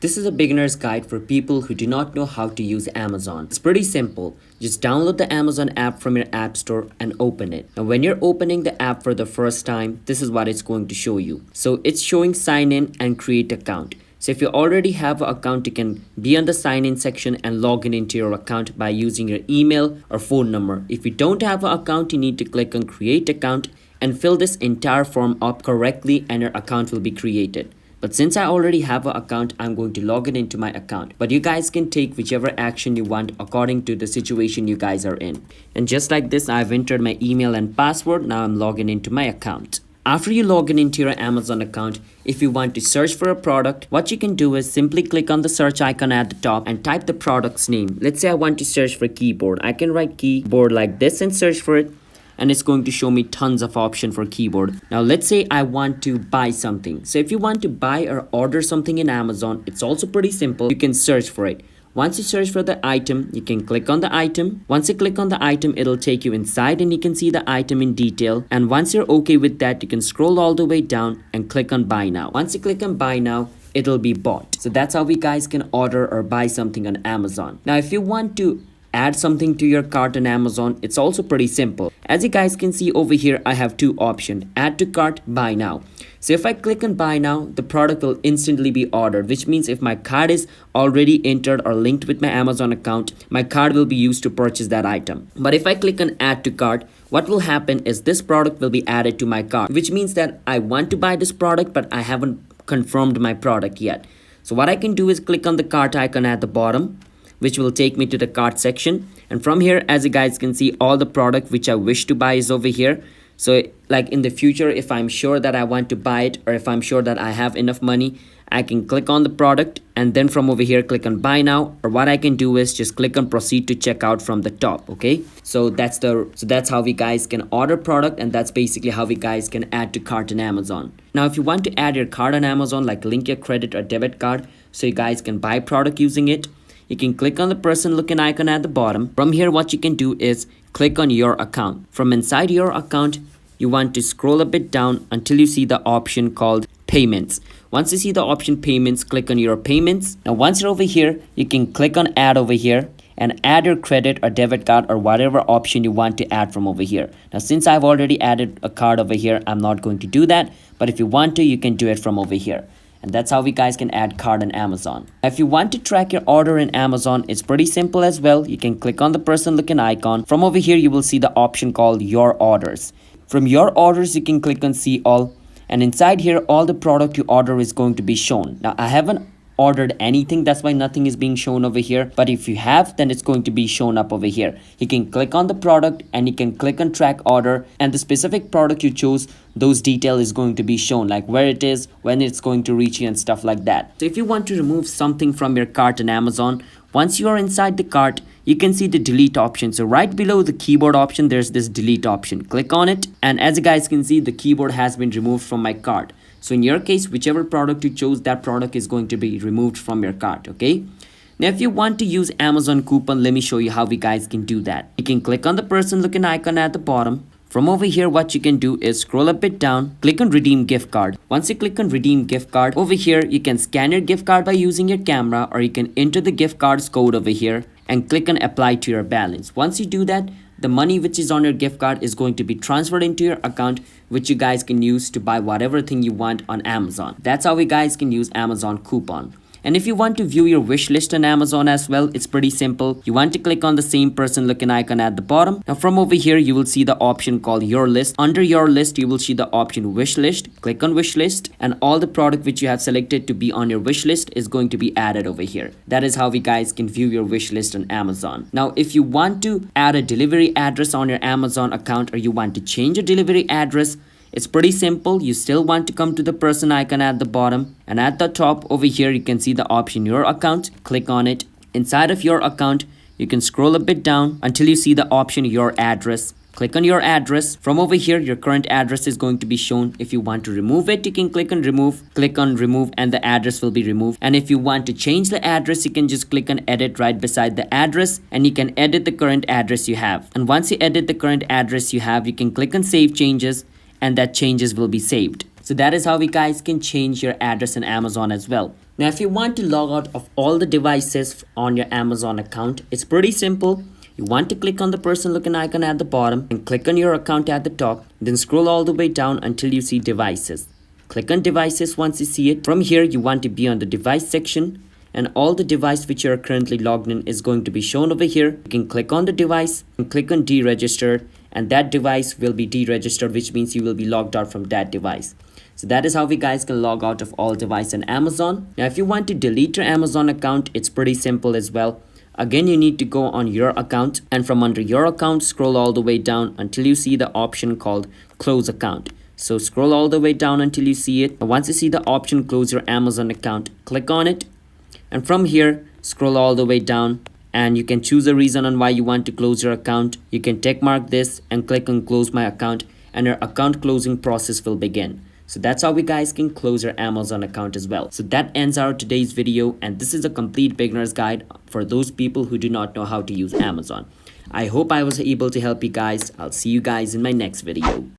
This is a beginner's guide for people who do not know how to use Amazon. It's pretty simple. Just download the Amazon app from your app store and open it. Now when you're opening the app for the first time, this is what it's going to show you. So it's showing sign in and create account. So if you already have an account, you can be on the sign in section and log in into your account by using your email or phone number. If you don't have an account, you need to click on create account and fill this entire form up correctly and your account will be created. But since I already have an account, I'm going to log in into my account. But you guys can take whichever action you want according to the situation you guys are in. And just like this, I've entered my email and password. Now I'm logging into my account. After you log in into your Amazon account, if you want to search for a product, what you can do is simply click on the search icon at the top and type the product's name. Let's say I want to search for keyboard. I can write keyboard like this and search for it. And it's going to show me tons of options for keyboard. Now let's say I want to buy something. So if you want to buy or order something in Amazon, it's also pretty simple. You can search for it. Once you search for the item, you can click on the item. Once you click on the item, it'll take you inside and you can see the item in detail. And once you're okay with that, you can scroll all the way down and click on buy now. Once you click on buy now, it'll be bought. So that's how we guys can order or buy something on Amazon. Now if you want to add something to your cart on Amazon, it's also pretty simple. As you guys can see over here, I have two options: add to cart, buy now. So if I click on buy now, the product will instantly be ordered, which means if my card is already entered or linked with my Amazon account, my card will be used to purchase that item. But if I click on add to cart, what will happen is this product will be added to my cart, which means that I want to buy this product, but I haven't confirmed my product yet. So what I can do is click on the cart icon at the bottom, which will take me to the cart section. And from here, as you guys can see, all the product which I wish to buy is over here. So like in the future, if I'm sure that I want to buy it, or if I'm sure that I have enough money, I can click on the product and then from over here click on buy now. Or what I can do is just click on proceed to checkout from the top. Okay, so that's how we guys can order product, and that's basically how we guys can add to cart on Amazon. Now if you want to add your card on Amazon, like link your credit or debit card so you guys can buy product using it, you can click on the person looking icon at the bottom. From here, what you can do is click on your account. From inside your account, you want to scroll a bit down until you see the option called payments. Once you see the option payments, click on your payments. Now once you're over here, you can click on add over here and add your credit or debit card or whatever option you want to add from over here. Now since I've already added a card over here, I'm not going to do that. But if you want to, you can do it from over here. And that's how we guys can add card on Amazon. If you want to track your order in Amazon, it's pretty simple as well. You can click on the person looking icon. From over here, you will see the option called your orders. From your orders, you can click on see all. And inside here, all the product you order is going to be shown. Now, I haven't ordered anything, that's why nothing is being shown over here. But if you have, then it's going to be shown up over here. You can click on the product and you can click on track order, and the specific product you chose, those detail is going to be shown, like where it is, when it's going to reach you and stuff like that. So if you want to remove something from your cart on Amazon, once you are inside the cart, you can see the delete option. So right below the keyboard option, there's this delete option. Click on it, and as you guys can see, the keyboard has been removed from my cart. So in your case, whichever product you chose, that product is going to be removed from your cart. Okay, now if you want to use Amazon coupon, let me show you how we guys can do that. You can click on the person looking icon at the bottom. From over here, what you can do is scroll a bit down, click on redeem gift card. Once you click on redeem gift card, over here you can scan your gift card by using your camera, or you can enter the gift card's code over here and click on apply to your balance. Once you do that, the money which is on your gift card is going to be transferred into your account, which you guys can use to buy whatever thing you want on Amazon. That's how we guys can use Amazon coupon. And if you want to view your wish list on Amazon as well, it's pretty simple. You want to click on the same person looking icon at the bottom. Now from over here, you will see the option called your list. Under your list, you will see the option wish list. Click on wish list, and all the product which you have selected to be on your wish list is going to be added over here. That is how we guys can view your wish list on Amazon. Now if you want to add a delivery address on your Amazon account, or you want to change your delivery address, it's pretty simple. You still want to come to the person icon at the bottom, and at the top over here you can see the option your account. Click on it. Inside of your account, you can scroll a bit down until you see the option your address. Click on your address. From over here, your current address is going to be shown. If you want to remove it, you can click on remove, and the address will be removed. And if you want to change the address, you can just click on edit right beside the address, and you can edit the current address you have. And once you edit the current address you have, you can click on save changes, and that changes will be saved. So that is how we guys can change your address in Amazon as well. Now, if you want to log out of all the devices on your Amazon account, it's pretty simple. You want to click on the person looking icon at the bottom and click on your account at the top. Then scroll all the way down until you see devices. Click on devices once you see it. From here, you want to be on the device section, and all the device which you are currently logged in is going to be shown over here. You can click on the device and click on deregistered, and that device will be deregistered, which means you will be logged out from that device. So that is how we guys can log out of all devices on Amazon. Now, if you want to delete your Amazon account, it's pretty simple as well. Again, you need to go on your account, and from under your account, scroll all the way down until you see the option called close account. So scroll all the way down until you see it. And once you see the option close your Amazon account, click on it. And from here, scroll all the way down, and you can choose a reason on why you want to close your account. You can tick mark this and click on close my account, and your account closing process will begin. So that's how we guys can close your Amazon account as well. So that ends our today's video, and this is a complete beginner's guide for those people who do not know how to use Amazon. I hope I was able to help you guys. I'll see you guys in my next video.